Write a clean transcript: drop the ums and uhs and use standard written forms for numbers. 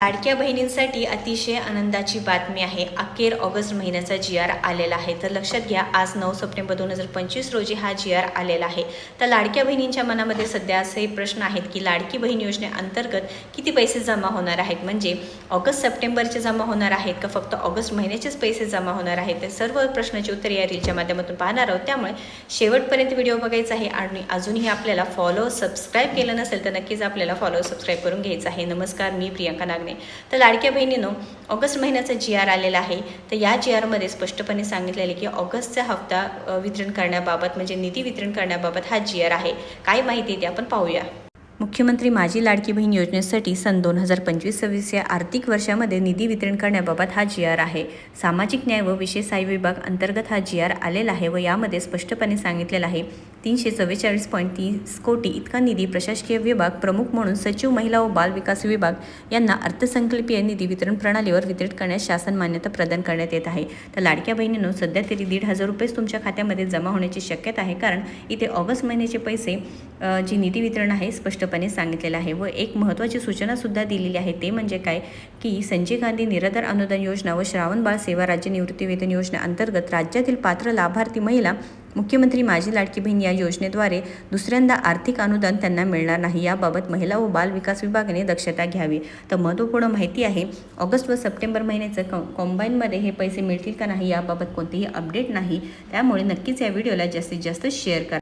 लाडक्या बहिणींसाठी अतिशय आनंदाची बातमी आहे। अखेर ऑगस्ट महिन्याचा जी.आर. आलेला आहे। तर लक्षात घ्या, आज 9 सप्टेंबर 2025 रोजी हा जी.आर. आलेला आहे। तर लाडक्या बहिणींच्या मनामध्ये सध्या असे प्रश्न आहेत की लाडकी बहीण योजनेअंतर्गत किती पैसे जमा होणार आहेत, म्हणजे ऑगस्ट सप्टेंबरचे जमा होणार आहेत का फक्त ऑगस्ट महिन्याचेच पैसे जमा होणार आहेत। तर सर्व प्रश्नाची उत्तर या रीलच्या माध्यमातून पाहणार आहोत, त्यामुळे शेवटपर्यंत व्हिडिओ बघायचा आहे। आणि अजूनही आपल्याला सबस्क्राईब केलं नसेल तर नक्कीच आपल्याला सबस्क्राईब करून घ्यायचं आहे। नमस्कार, मी प्रियंका नागने। तर लाडक्या बहिणींनो, ऑगस्ट महिन्याचा जी.आर. आलेला आहे। तर या जी.आर.मध्ये स्पष्टपणे सांगितलेले की ऑगस्टचा हप्ता वितरण करण्याबाबत, म्हणजे निधी वितरण करण्याबाबत हा जी.आर. आहे। काय माहिती ते आपण पाहूया। मुख्यमंत्री माझी लाडकी बहीण योजनेसाठी सन 2025-26 या आर्थिक वर्षामध्ये निधी वितरण करण्याबाबत हा जी.आर. आहे। सामाजिक न्याय व विशेष सहाय्य विभाग अंतर्गत हा जी.आर. आलेला आहे व यामध्ये स्पष्टपणे सांगितलेलं आहे 344.30 कोटी इतका निधी प्रशासकीय विभाग प्रमुख म्हणून सचिव महिला व बाल विकास विभाग यांना अर्थसंकल्पीय निधी वितरण प्रणालीवर वितरित करण्यास शासन मान्यता प्रदान करण्यात येत आहे। तर लाडक्या बहिणींनो, सध्या तरी 1,500 रुपये तुमच्या खात्यामध्ये जमा होण्याची शक्यता आहे, कारण इथे ऑगस्ट महिन्याचे पैसे जी निधी वितरण आहे स्पष्टपणे सांगितलेलं आहे। व एक महत्त्वाची सूचना सुद्धा दिलेली आहे, ते म्हणजे काय की संजय गांधी निराधार अनुदान योजना व श्रावण बाळ सेवा राज्य निवृत्तीवेतन योजना अंतर्गत राज्यातील पात्र लाभार्थी महिला मुख्यमंत्री माझी लाडकी बहीण या योजनेद्वारे दुसऱ्यांदा आर्थिक अनुदान त्यांना मिळणार नाही। याबाबत महिला व बाल विकास विभागाने दक्षता घ्यावी। तर महत्त्वपूर्ण माहिती आहे, ऑगस्ट व सप्टेंबर महिन्याचं कॉम्बाईनमध्ये हे पैसे मिळतील का नाही याबाबत कोणतीही अपडेट नाही, त्यामुळे नक्कीच या व्हिडिओला जास्तीत जास्त शेअर करा।